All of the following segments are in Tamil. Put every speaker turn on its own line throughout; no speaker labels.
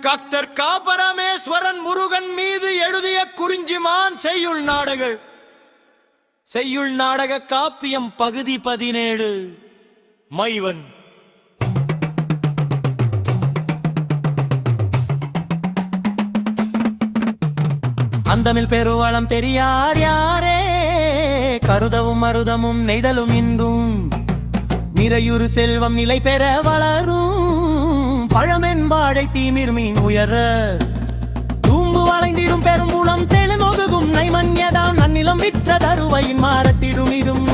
டாக்டர் கா. பரமேஸ்வரன் முருகன் மீது எழுதிய குறிஞ்சிமான் செய்யுள் நாடக காப்பியம் பகுதி 17. மைவன். அந்தமில் பெருவளம் தெரியார் யாரே, கருதவும் மருதமும் நெய்தலும் இந்தும் நிறையுறு செல்வம் நிலை பெற வளரும். பழமென்பாழை தீமிர் மீன் உயர தூம்பு வளைந்திடும் பெரும்புலம் தெளிமொதுகும் நைமன்யதான் நன்னிலம் விற்ற தருவையின் மாறத்திடும் இரும்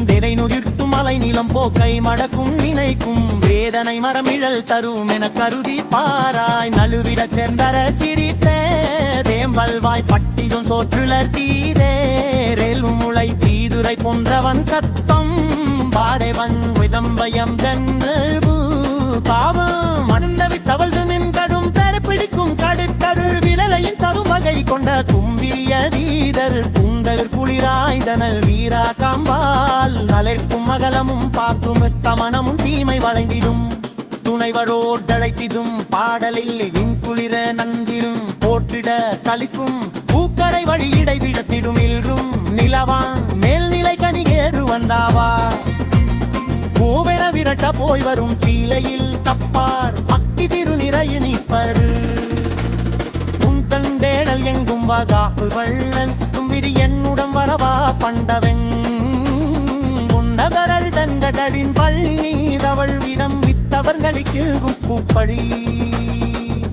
திரை நுதிர்த்தும் மலை நிலம் போக்கை மடக்கும் நினைக்கும் வேதனை மரமிழல் தரும் என கருதி பாராய் நழுவிட சேர்ந்தர சிரித்தே தேம்பல்வாய் பட்டிடும் சோற்றுலர் தீரே ரேல்வு முளை தீதுரை போன்றவன் சத்தம் பாடைவன் விதம்பயம் தன்னல்பு பாவம் மணந்தவி தவழ்ந்து நின்றும் பிடிக்கும் கடுக்கருள் விரலையின் தரும் வகை கொண்ட கும்பிய வீரர் குந்தர் குளிராய்ந்தனல் வீரா காம்பால் நலர்க்கும் மகளமும் பார்க்கும் தமனமும் தீமை வளைந்திடும் துணைவரோடழைத்திடும் பாடலில் விண்குளிர நந்திரும் போற்றிட கலிக்கும் பூக்கரை வழி இடைவிடத்திடும் இல்றும் நிலவான் மேல்நிலை கணிகேறு வந்தாவா பூவென விரட்ட போய் வரும் சீலையில் தப்பார் பக்தி திருநிறைய நிற்பரு உந்தண்டேடல் எங்கும் வகாப்பு வள்ளன் தும்பிரி என்னுடன் வரவா பண்டவன் உன்னதரள் தங்கடரின் பள்ளிதவள் விடம் வித்தவர்களுக்கு குப்பழி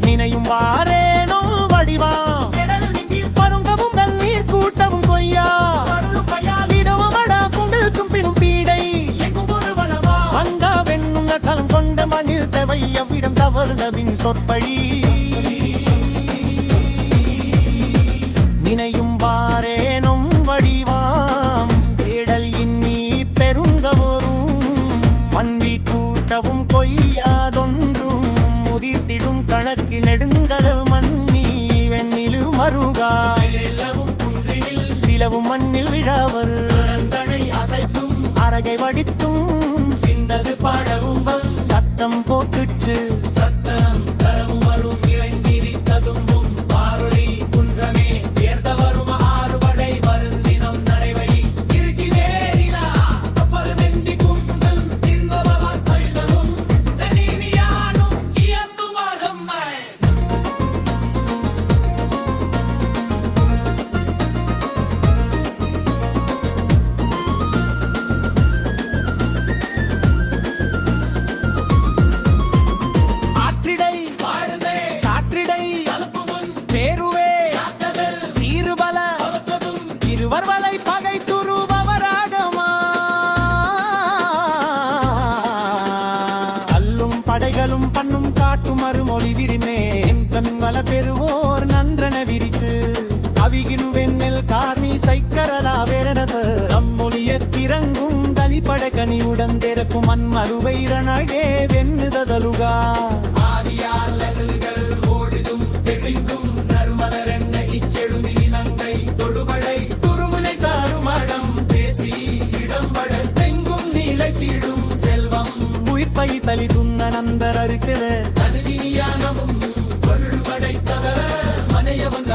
நினையும் வாரேனோ வடிவா பருங்கவும் தண்ணீர் கூட்டவும் கொய்யா களம் கொண்ட மனித தேவை அவ்விடம் தவறுதவின் சொற்பழி நினையும் வாரேனும் வடிவாம் தேடல் இன்னி பெருங்கவரும் பண்பி கூட்டவும் கொய்யாதொன்றும் முதிர்த்திடும் கணக்கு நெடுங்கல் மன்னி வெண்ணிலு மருகா சிலவும் மண்ணில் விழாவர் அரகை வடித்தும் சிந்தது பாடவும் சத்தம் போட்டுச்சு சத்தம் தரவும் வரும் இறைந்திரி ததும்பும் பாரொலி குன்றமே தேர்ந்த வரும் ஆறுபடை வருந்தினம் நடைவழி இருக்கினேரிலா கப்பருமெண்டி குந்தம் தின்பவர் பயிலும் தனீனியானும் இயந்துவார் நம்மை இருவர்வலை பகை துருபவராகமா அல்லும் படைகளும் பண்ணும் காட்டும் மறுமொழி விரிமேன் கண்வல பெறுவோர் நன்றன விரித்து அவிகினு வெண்ணெல் கார்மி சைக்கரலா வேரணது நம்மொழிய திறங்கும் தனிப்பட கனிவுடன் திறக்கும் மண்மருவைரணகே வெண்ணுதலுகா ஆதியாளர்கள் ஓடிதும் தெளிந்தும் நறுமலரென்ன இச்செழுதி நங்கை தொடுபடை உயிர்ப்பை தலி துண்ண நந்தர் இருக்கிற மனையவன்